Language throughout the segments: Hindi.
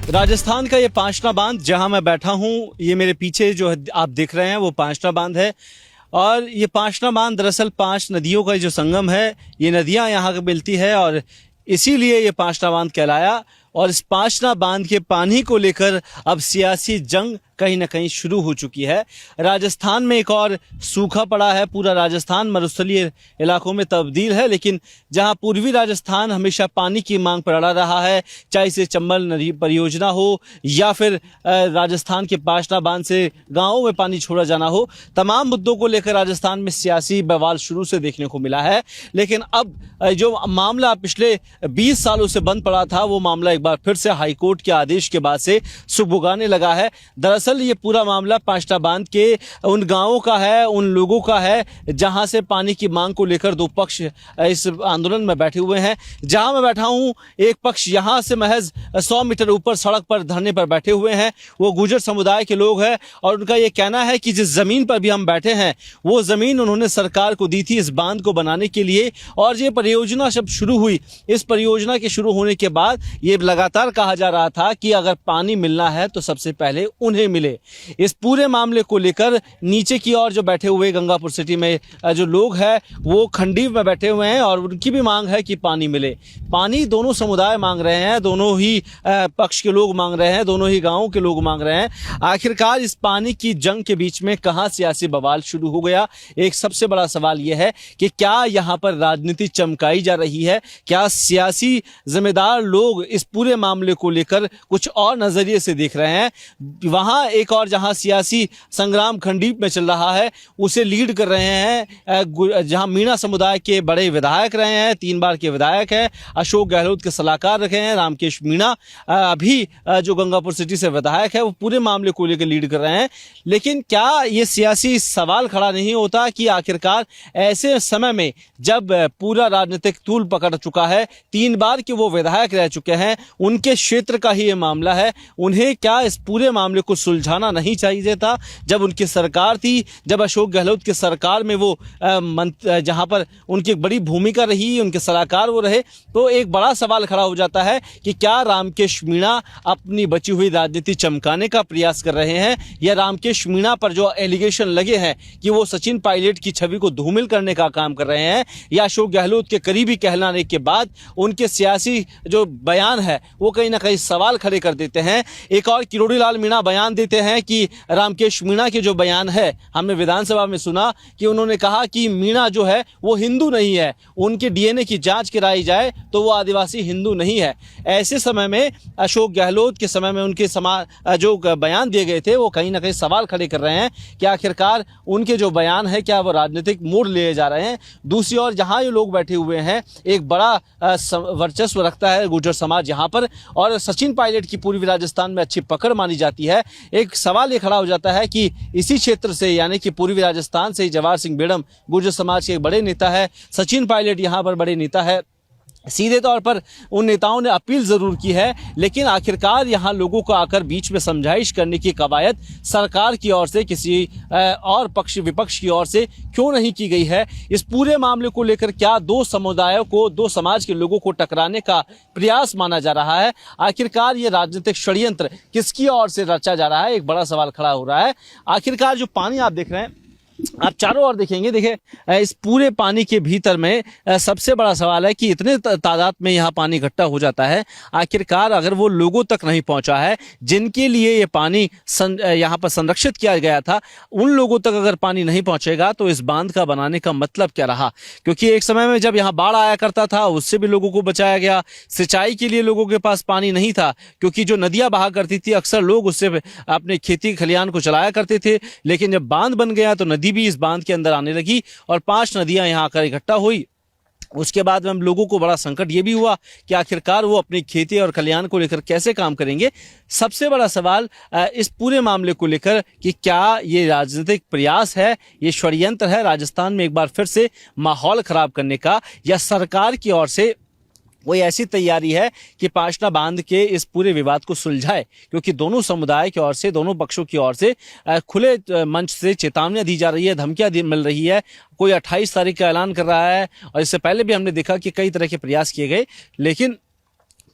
राजस्थान का ये पांचना बांध जहां मैं बैठा हूं, ये मेरे पीछे जो आप देख रहे हैं वो पांचना बांध है। और ये पांचना बांध दरअसल 5 नदियों का जो संगम है, ये नदियां यहाँ पे मिलती है और इसीलिए ये पांचना बांध कहलाया। और इस पांचना बांध के पानी को लेकर अब सियासी जंग कहीं ना कहीं शुरू हो चुकी है। राजस्थान में एक और सूखा पड़ा है, पूरा राजस्थान मरुस्थलीय इलाकों में तब्दील है। लेकिन जहां पूर्वी राजस्थान हमेशा पानी की मांग पर अड़ा रहा है, चाहे इसे चंबल नदी परियोजना हो या फिर राजस्थान के पांचना बांध से गांवों में पानी छोड़ा जाना हो, तमाम मुद्दों को लेकर राजस्थान में सियासी बवाल शुरू से देखने को मिला है। लेकिन अब जो मामला पिछले 20 सालों से बंद पड़ा था, वो मामला एक बार फिर से हाईकोर्ट के आदेश के बाद से सुगबुगाने लगा है। दरअसल ये पूरा मामला पांचना बांध के उन गांवों का है, उन लोगों का है जहां से पानी की मांग को लेकर दो पक्ष इस आंदोलन में बैठे हुए हैं। जहां मैं बैठा हूं, एक पक्ष यहां से महज 100 मीटर ऊपर सड़क पर धरने पर बैठे हुए हैं, वो गुर्जर समुदाय के लोग हैं। और उनका ये कहना है कि जिस जमीन पर भी हम बैठे हैं, वो जमीन उन्होंने सरकार को दी थी इस बांध को बनाने के लिए। और ये परियोजना जब शुरू हुई, इस परियोजना के शुरू होने के बाद ये लगातार कहा जा रहा था कि अगर पानी मिलना है तो सबसे पहले उन्हें मिले। इस पूरे मामले को लेकर नीचे की ओर जो बैठे हुए गंगापुर सिटी में जो लोग हैं, वो खंडीव में बैठे हुए हैं और उनकी भी मांग है कि पानी मिले। पानी दोनों समुदाय मांग रहे हैं, दोनों ही पक्ष के लोग मांग रहे हैं, दोनों ही गांवों के लोग मांग रहे हैं। आखिरकार इस पानी की जंग के बीच में कहां सियासी बवाल शुरू हो गया? एक सबसे बड़ा सवाल यह है कि क्या यहां पर राजनीति चमकाई जा रही है? क्या सियासी जिम्मेदार लोग इस पूरे मामले को लेकर कुछ और नजरिए से देख रहे हैं? वहां एक और जहां सियासी संग्राम खंडीव में चल रहा है, उसे लीड कर रहे हैं जहां मीणा समुदाय के बड़े विधायक रहे हैं, 3 बार के विधायक हैं, अशोक गहलोत के सलाहकार रखे हैं रामकेश मीणा, अभी जो गंगापुर सिटी से विधायक है, वो पूरे मामले को लेकर लीड कर रहे हैं। लेकिन क्या ये सियासी सवाल खड़ा नहीं होता कि आखिरकार ऐसे समय में जब पूरा राजनीतिक तूल पकड़ चुका है, 3 बार के वो विधायक रह चुके हैं, उनके क्षेत्र का ही ये मामला है, उन्हें क्या इस पूरे मामले को सुलझाना नहीं चाहिए था? जब उनकी सरकार थी, जब अशोक गहलोत की सरकार में वो जहां पर उनकी बड़ी भूमिका रही, उनके सलाहकार वो रहे, तो एक बड़ा सवाल खड़ा हो जाता है कि क्या रामकेश मीणा अपनी बची हुई राजनीति चमकाने का प्रयास कर रहे हैं, या रामकेश मीणा पर जो एलिगेशन लगे हैं कि वो सचिन पायलट की छवि को धूमिल करने का काम कर रहे हैं, या अशोक गहलोत के करीबी कहलाने के बाद उनके सियासी जो बयान है वो कहीं ना कहीं सवाल खड़े कर देते हैं। एक और किरोड़ी लाल मीणा बयान देते हैं कि रामकेश मीणा के जो बयान है, हमने विधानसभा में सुना कि उन्होंने कहा कि मीणा जो है वो हिंदू नहीं है, उनके डीएनए की जांच कराई जाए तो वो आदिवासी हिंदू नहीं है। ऐसे समय में अशोक गहलोत के समय में उनके जो बयान दिए गए थे, वो कहीं ना कहीं सवाल खड़े कर रहे हैं कि आखिरकार उनके जो बयान है क्या वो राजनीतिक मोड़ ले जा रहे हैं। दूसरी ओर जहां ये लोग बैठे हुए हैं, एक बड़ा वर्चस्व रखता है गुर्जर समाज यहाँ पर, और सचिन पायलट की पूर्वी राजस्थान में अच्छी पकड़ मानी जाती है। एक सवाल ये खड़ा हो जाता है कि इसी क्षेत्र से, यानी कि पूर्वी राजस्थान से जवाहर सिंह बेड़म गुर्जर समाज के एक बड़े नेता है, सचिन पायलट यहाँ पर बड़े नेता है, सीधे तौर पर उन नेताओं ने अपील जरूर की है, लेकिन आखिरकार यहाँ लोगों को आकर बीच में समझाइश करने की कवायद सरकार की ओर से, किसी और पक्ष विपक्ष की ओर से क्यों नहीं की गई है? इस पूरे मामले को लेकर क्या दो समुदायों को, दो समाज के लोगों को टकराने का प्रयास माना जा रहा है? आखिरकार ये राजनीतिक षड्यंत्र किसकी ओर से रचा जा रहा है? एक बड़ा सवाल खड़ा हो रहा है। आखिरकार जो पानी आप देख रहे हैं, आप चारों ओर देखेंगे, देखिए इस पूरे पानी के भीतर में सबसे बड़ा सवाल है कि इतने तादाद में यहाँ पानी इकट्ठा हो जाता है, आखिरकार अगर वो लोगों तक नहीं पहुँचा है जिनके लिए ये पानी यहाँ पर संरक्षित किया गया था, उन लोगों तक अगर पानी नहीं पहुँचेगा तो इस बांध का बनाने का मतलब क्या रहा? क्योंकि एक समय में जब यहाँ बाढ़ आया करता था, उससे भी लोगों को बचाया गया। सिंचाई के लिए लोगों के पास पानी नहीं था, क्योंकि जो नदियाँ बहा करती थी, अक्सर लोग उससे अपने खेती खलिहान को चलाया करते थे। लेकिन जब बांध बन गया तो नदी भी इस बांध के अंदर आने लगी और 5 नदियां यहां आकर इकट्ठा हुई। उसके बाद में हम लोगों को बड़ा संकट ये भी हुआ कि आखिरकार वो अपनी खेती और कल्याण को लेकर कैसे काम करेंगे। सबसे बड़ा सवाल इस पूरे मामले को लेकर कि क्या ये राजनीतिक प्रयास है, ये षड्यंत्र है राजस्थान में एक बार फिर से माहौल खराब करने का, या सरकार की ओर से कोई ऐसी तैयारी है कि पांचना बांध के इस पूरे विवाद को सुलझाए? क्योंकि दोनों समुदाय की ओर से, दोनों पक्षों की ओर से खुले मंच से चेतावनियां दी जा रही है, धमकियां मिल रही है। कोई 28 तारीख का ऐलान कर रहा है, और इससे पहले भी हमने देखा कि कई तरह के प्रयास किए गए, लेकिन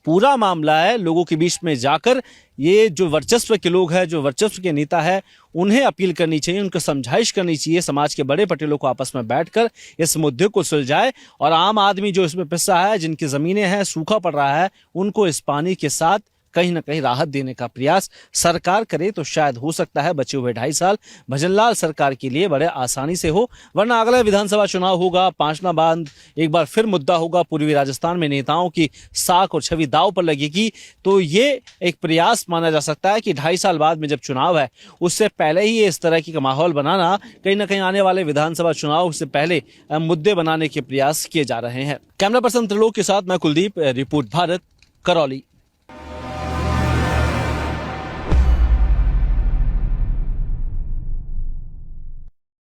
पूरा मामला है लोगों के बीच में जाकर ये जो वर्चस्व के लोग हैं, जो वर्चस्व के नेता है, उन्हें अपील करनी चाहिए, उनको समझाइश करनी चाहिए, समाज के बड़े पटेलों को आपस में बैठकर इस मुद्दे को सुलझाए और आम आदमी जो इसमें पिसा है, जिनकी ज़मीनें हैं, सूखा पड़ रहा है, उनको इस पानी के साथ कहीं ना कहीं राहत देने का प्रयास सरकार करे तो शायद हो सकता है बचे हुए 2.5 साल भजनलाल सरकार के लिए बड़े आसानी से हो। वरना अगला विधानसभा चुनाव होगा, पांचना बांध एक बार फिर मुद्दा होगा, पूर्वी राजस्थान में नेताओं की साख और छवि दांव पर लगेगी। तो ये एक प्रयास माना जा सकता है कि 2.5 साल बाद में जब चुनाव है, उससे पहले ही इस तरह की माहौल बनाना, कहीं ना कहीं आने वाले विधानसभा चुनाव से पहले मुद्दे बनाने के प्रयास किए जा रहे हैं। कैमरा पर्सन त्रिलोक के साथ मैं कुलदीप, रिपोर्ट भारत, करौली।